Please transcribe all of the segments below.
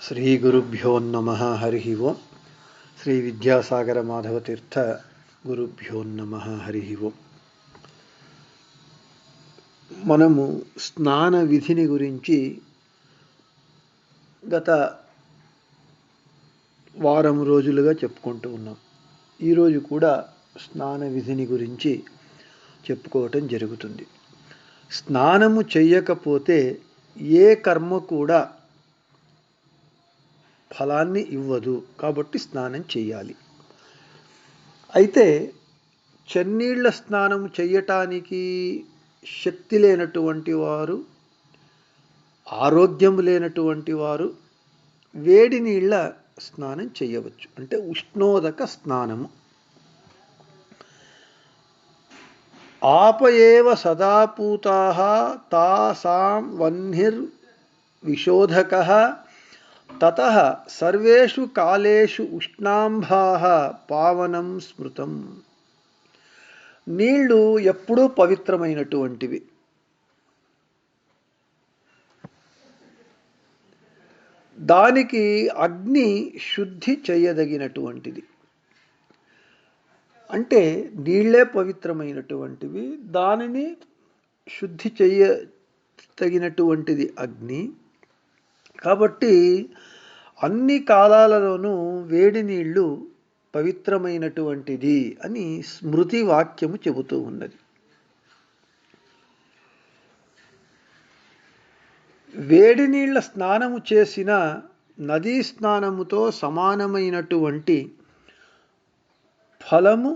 శ్రీ గురుభ్యో నమః. హరి ఓం. శ్రీ విద్యాసాగర మాధవతీర్థ గురుభ్యో నమః. హరి ఓం. మనము స్నాన విధిని గురించి గత వారం రోజులుగా చెప్పుకుంటూ ఉన్నాం. ఈరోజు కూడా స్నాన విధిని గురించి చెప్పుకోవటం జరుగుతుంది. స్నానము చెయ్యకపోతే ఏ కర్మ కూడా ఫలాన్ని ఇవ్వదు, కాబట్టి స్నానం చేయాలి. అయితే చన్నీళ్ల స్నానం చెయ్యటానికి శక్తి లేనటువంటి వారు, ఆరోగ్యం లేనటువంటి వారు వేడి నీళ్ళ స్నానం చేయవచ్చు. అంటే ఉష్ణోదక స్నానము. ఆపయేవ సదాపూతాః తాసాం వహ్నిర్ విశోధకః తతః సర్వేషు కాలేషు ఉష్ణాంభాః పావనం స్మృతం. నీళ్లు ఎప్పుడూ పవిత్రమైనటువంటివి. దానికి అగ్ని శుద్ధి చేయదగినటువంటిది. అంటే నీళ్లే పవిత్రమైనటువంటివి, దానిని శుద్ధి చేయదగినటువంటిది అగ్ని. కాబట్టి అన్ని కాలాలలోనూ వేడి నీళ్లు పవిత్రమైనటువంటిది అని స్మృతి వాక్యము చెబుతూ ఉన్నది. వేడి నీళ్ల స్నానము చేసిన నదీ స్నానముతో సమానమైనటువంటి ఫలము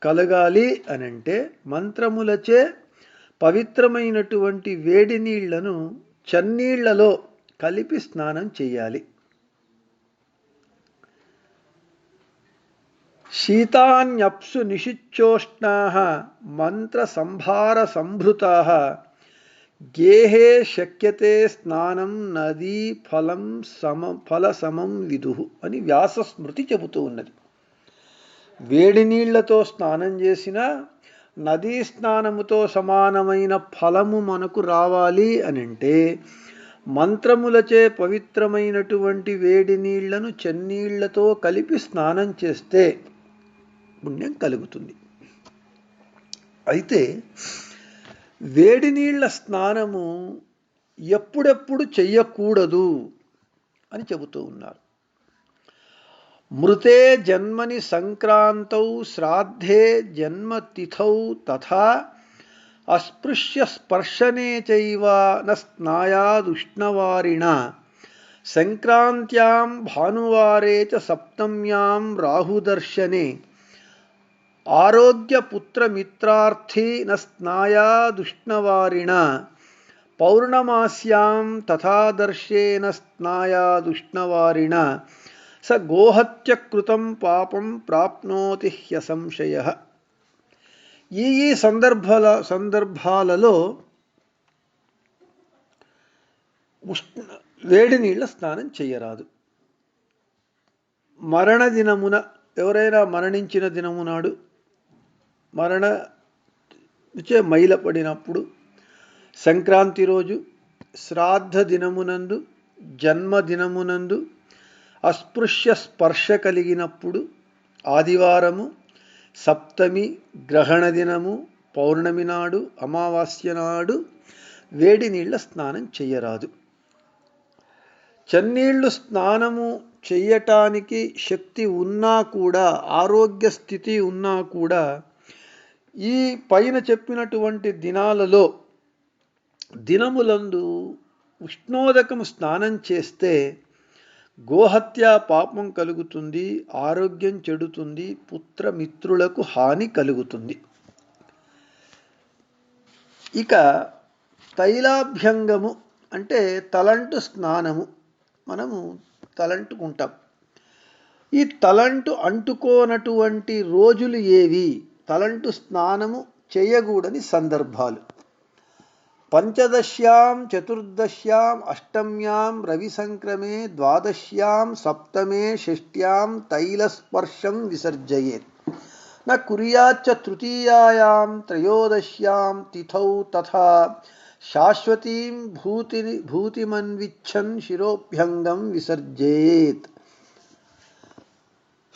కలగాలి అనంటే మంత్రములచే పవిత్రమైనటువంటి వేడి నీళ్లను చన్నీళ్లలో కలిపి స్నానం చేయాలి. శీతాన్యప్సు నిషిచ్చోష్ణాః మంత్ర సంభార సంభృతాః గేహే శక్యతే స్నానం నదీ ఫల సమం విదుః అని వ్యాస స్మృతి చెబుతూ ఉన్నది. వేడి నీళ్లతో స్నానం చేసిన నదీ స్నానముతో సమానమైన ఫలము మనకు రావాలి అనంటే మంత్రములచే పవిత్రమైనటువంటి వేడి నీళ్లను చన్నీళ్లతో కలిపి స్నానం చేస్తే పుణ్యం కలుగుతుంది. అయితే వేడి నీళ్ల స్నానము ఎప్పుడెప్పుడు చెయ్యకూడదు అని చెబుతూ ఉన్నారు. మృతే జన్మని సంక్రాంతౌ శ్రాద్ధే జన్మతిథౌ తథా అస్పృశ్య స్పర్శనే చైవ న స్నాయాదుష్ణవారిణ సంక్రాంత్యాం భానువారే చ సప్తమ్యాం రాహుదర్శనే ఆరోగ్యపుత్రమిత్రార్థీ న స్నాయాదుష్ణవారిణ పౌర్ణమాస్యాం తథాదర్శే న స్నాయాదుష్ణవారిణ స గోహత్యకృతం పాపం ప్రాప్నోతి హ్యసంశయః. ఈ సందర్భాలలో వేడి నీళ్ల స్నానం చేయరాదు. మరణ దినమున, ఎవరైనా మరణించిన దినము నాడు, మైలపడినప్పుడు, సంక్రాంతి రోజు, శ్రాద్ధ దినమునందు, జన్మదినమునందు, అస్పృశ్య స్పర్శ కలిగినప్పుడు, ఆదివారము, సప్తమి, గ్రహణ దినము, పౌర్ణమి నాడు, అమావాస్య నాడు వేడి నీళ్ల స్నానం చెయ్యరాదు. చన్నీళ్లు స్నానము చెయ్యటానికి శక్తి ఉన్నా కూడా, ఆరోగ్య స్థితి ఉన్నా కూడా, ఈ పైన చెప్పినటువంటి దినములందు ఉష్ణోదకము స్నానం చేస్తే గోహత్య పాపం కలుగుతుంది, ఆరోగ్యం చెడుతుంది, పుత్రమిత్రులకు హాని కలుగుతుంది. ఇక తైలాభ్యంగము అంటే తలంటు స్నానము. మనము తలంటుకుంటాం. ఈ తలంటు అంటుకోనటువంటి రోజులు ఏవి? తలంటు స్నానము చేయకూడని సందర్భాలు: పంచదశ్యాం, చతుర్దశ్యాం, అష్టమ్యాం, రవి సంక్రమే, ద్వాదశ్యాం, సప్తమే, షష్ట్యాం తైలస్పర్శం విసర్జయేత్. న కుర్యాచ్చ తృతీయాయాం, త్రయోదశ్యాం తిథౌ తథా శాశ్వతీం భూతిమన్విచ్చన్ శిరోభ్యంగం విసర్జేత్.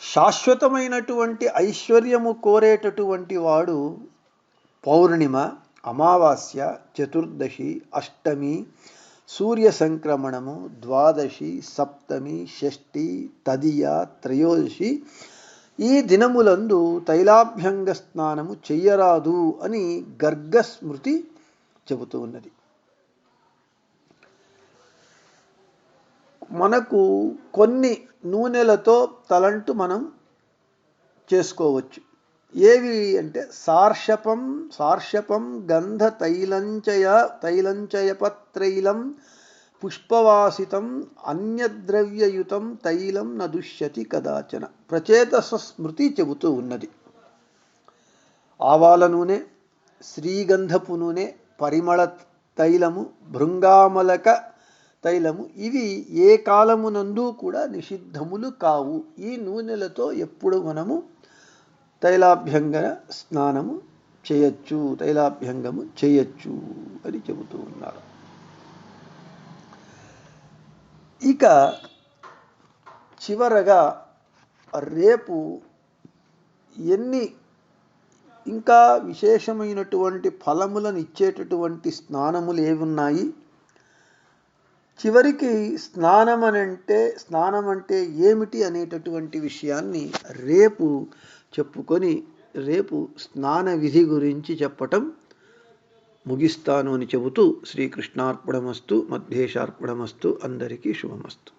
శాశ్వతమైనటువంటి ఐశ్వర్యము కోరేటటువంటి వాడు పౌర్ణిమ, అమావాస్య, చతుర్దశి, అష్టమి, సూర్య సంక్రమణము, ద్వాదశి, సప్తమి, షష్ఠి, తదియ, త్రయోదశి ఈ దినములందు తైలాభ్యంగ స్నానము చెయ్యరాదు అని గర్గస్మృతి చెబుతూ ఉన్నది. మనకు కొన్ని నూనెలతో తలంటు మనం చేసుకోవచ్చు. ఏవి అంటే సార్షపం గంధ తైలంచయపత్రైలం పుష్పవాసితం అన్యద్రవ్యయుతం తైలం న దుష్యతి కదాచన. ప్రచేతస స్మృతి చెబుతూ ఉన్నది. ఆవాల నూనె, శ్రీగంధపు నూనె, పరిమళ తైలము, భృంగామలక తైలము ఇవి ఏ కాలమునందు కూడా నిషిద్ధములు కావు. ఈ నూనెలతో ఎప్పుడు మనము తైలాభ్యంగ స్నానము చేయొచ్చు, తైలాభ్యంగము చేయొచ్చు అని చెబుతూ ఉన్నారు. ఇక చివరగా రేపు ఎన్ని ఇంకా విశేషమైనటువంటి ఫలములను ఇచ్చేటటువంటి స్నానములు ఏమున్నాయి, చివరికి స్నానం అంటే ఏమిటి అనేటటువంటి విషయాన్ని రేపు చెప్పుకొని రేపు స్నాన విధి గురించి చెప్పటం ముగిస్తాను అని చెబుతూ శ్రీకృష్ణార్పణమస్తు, మధ్యేశార్పణమస్తు. అందరికీ శుభమస్తు.